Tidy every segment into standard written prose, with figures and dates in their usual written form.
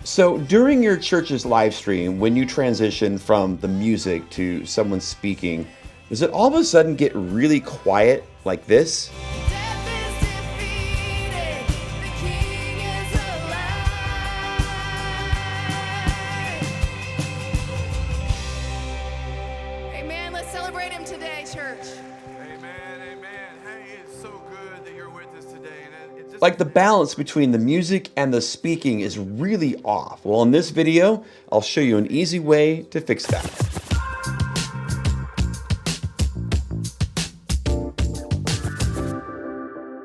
So during your church's live stream, when you transition from the music to someone speaking, does it all of a sudden get really quiet like this? Amen. Let's celebrate him today, church. Amen, amen. Hey, it's so good that you're with us today. And it just Like the balance between the music and the speaking is really off. Well, in this video, I'll show you an easy way to fix that.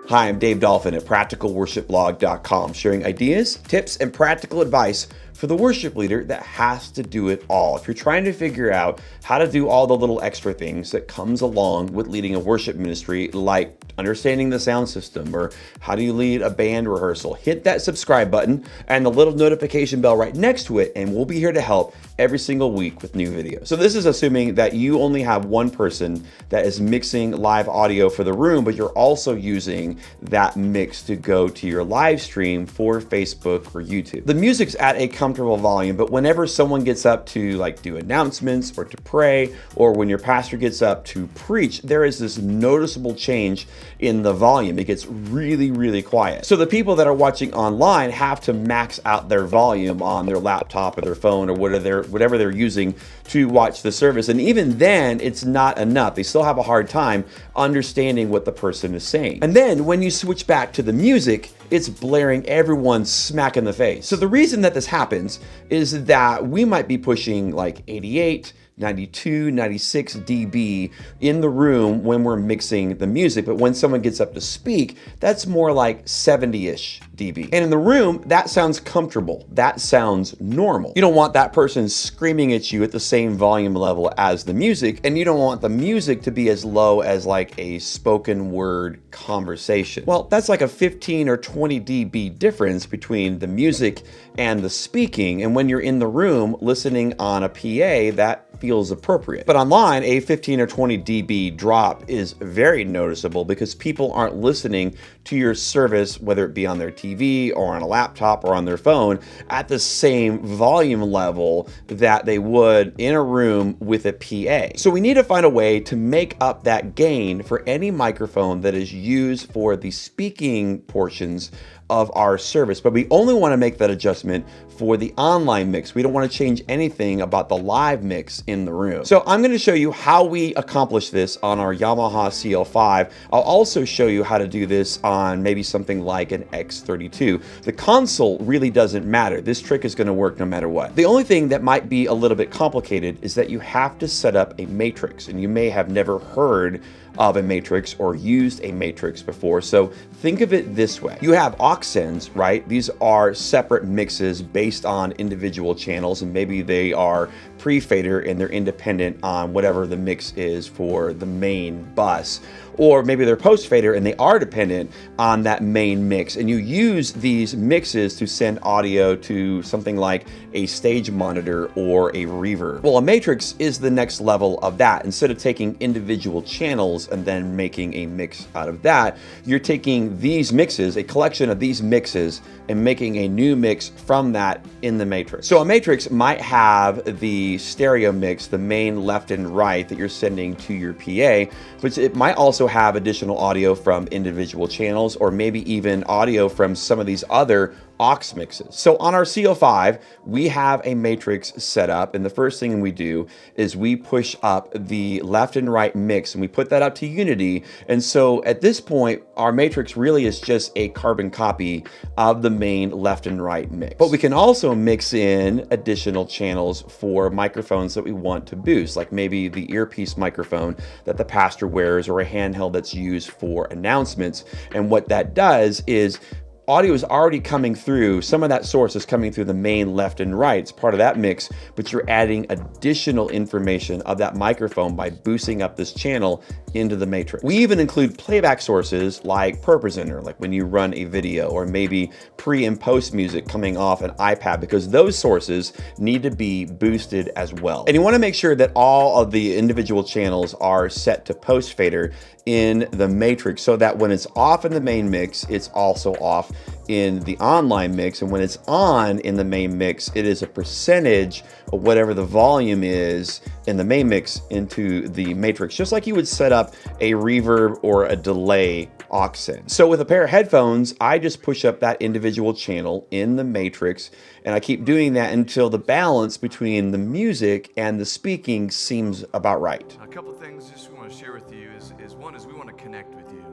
Hi, I'm Dave Dolphin at practicalworshipblog.com, sharing ideas, tips, and practical advice for the worship leader that has to do it all. If you're trying to figure out how to do all the little extra things that comes along with leading a worship ministry, like understanding the sound system or how do you lead a band rehearsal, hit that subscribe button and the little notification bell right next to it, and we'll be here to help every single week with new videos. So this is assuming that you only have one person that is mixing live audio for the room, but you're also using that mix to go to your live stream for Facebook or YouTube. The music's at a comfortable volume, but whenever someone gets up to like do announcements or to pray, or when your pastor gets up to preach, there is this noticeable change in the volume. It gets really, really quiet. So the people that are watching online have to max out their volume on their laptop or their phone or whatever they're using to watch the service. And even then, it's not enough. They still have a hard time understanding what the person is saying. And then when you switch back to the music, it's blaring everyone smack in the face. So the reason that this happens is that we might be pushing like 88, 92, 96 dB in the room when we're mixing the music, but when someone gets up to speak, that's more like 70-ish dB. And in the room, that sounds comfortable. That sounds normal. You don't want that person screaming at you at the same volume level as the music, and you don't want the music to be as low as like a spoken word conversation. Well, that's like a 15 or 20 dB difference between the music and the speaking, and when you're in the room listening on a PA, that feels appropriate. But online, a 15 or 20 dB drop is very noticeable because people aren't listening to your service, whether it be on their TV or on a laptop or on their phone, at the same volume level that they would in a room with a PA. So we need to find a way to make up that gain for any microphone that is used for the speaking portions of our service, but we only want to make that adjustment for the online mix. We don't want to change anything about the live mix in the room. So I'm going to show you how we accomplish this on our Yamaha CL5. I'll also show you how to do this on maybe something like an X32. The console really doesn't matter. This trick is going to work no matter what. The only thing that might be a little bit complicated is that you have to set up a matrix, and you may have never heard of a matrix or used a matrix before. So think of it this way. You have aux sends, right? These are separate mixes based on individual channels, and maybe they are pre-fader and they're independent on whatever the mix is for the main bus. Or maybe they're post-fader and they are dependent on that main mix. And you use these mixes to send audio to something like a stage monitor or a reverb. Well, a matrix is the next level of that. Instead of taking individual channels and then making a mix out of that, you're taking these mixes, a collection of these mixes, and making a new mix from that in the matrix. So a matrix might have the stereo mix, the main left and right that you're sending to your PA, but it might also have additional audio from individual channels, or maybe even audio from some of these other aux mixes. So on our CL5, we have a matrix set up, and the first thing we do is we push up the left and right mix, and we put that up to unity. And so at this point, our matrix really is just a carbon copy of the main left and right mix. But we can also mix in additional channels for microphones that we want to boost, like maybe the earpiece microphone that the pastor wears, or a handheld that's used for announcements. And what that does is audio is already coming through. Some of that source is coming through the main left and right. It's part of that mix, but you're adding additional information of that microphone by boosting up this channel into the matrix. We even include playback sources like ProPresenter, like when you run a video, or maybe pre and post music coming off an iPad, because those sources need to be boosted as well. And you want to make sure that all of the individual channels are set to post fader in the matrix so that when it's off in the main mix, it's also off in the online mix. And when it's on in the main mix, it is a percentage of whatever the volume is in the main mix into the matrix, just like you would set up a reverb or a delay aux in. So with a pair of headphones, I just push up that individual channel in the matrix, and I keep doing that until the balance between the music and the speaking seems about right. A couple things just we want to share with you is one is we want to connect with you,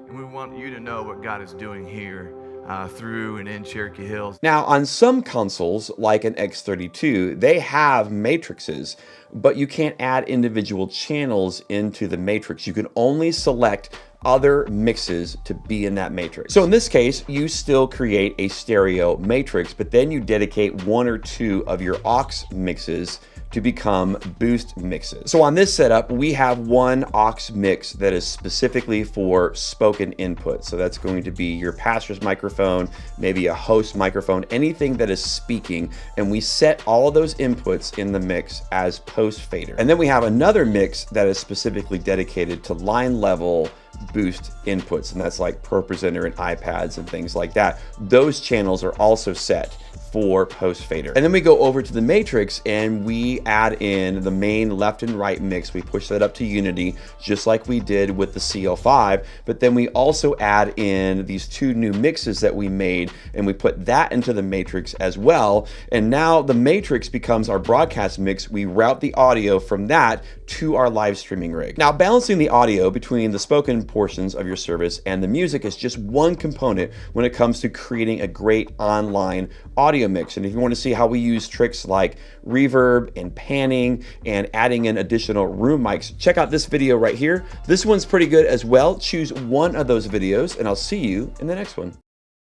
and we want you to know what God is doing here through and in Cherokee Hills. Now, on some consoles, like an X32, they have matrices, but you can't add individual channels into the matrix. You can only select other mixes to be in that matrix. So in this case, you still create a stereo matrix, but then you dedicate one or two of your aux mixes to become boost mixes. So on this setup, we have one aux mix that is specifically for spoken input. So that's going to be your pastor's microphone, maybe a host microphone, anything that is speaking. And we set all of those inputs in the mix as post fader. And then we have another mix that is specifically dedicated to line level boost inputs. And that's like Pro Presenter and iPads and things like that. Those channels are also set for post fader. And then we go over to the matrix and we add in the main left and right mix. We push that up to unity, just like we did with the CL5, but then we also add in these two new mixes that we made, and we put that into the matrix as well. And now the matrix becomes our broadcast mix. We route the audio from that to our live streaming rig. Now, balancing the audio between the spoken portions of your service and the music is just one component when it comes to creating a great online audio mix. And if you want to see how we use tricks like reverb and panning and adding in additional room mics, check out this video right here. This one's pretty good as well. Choose one of those videos and I'll see you in the next one.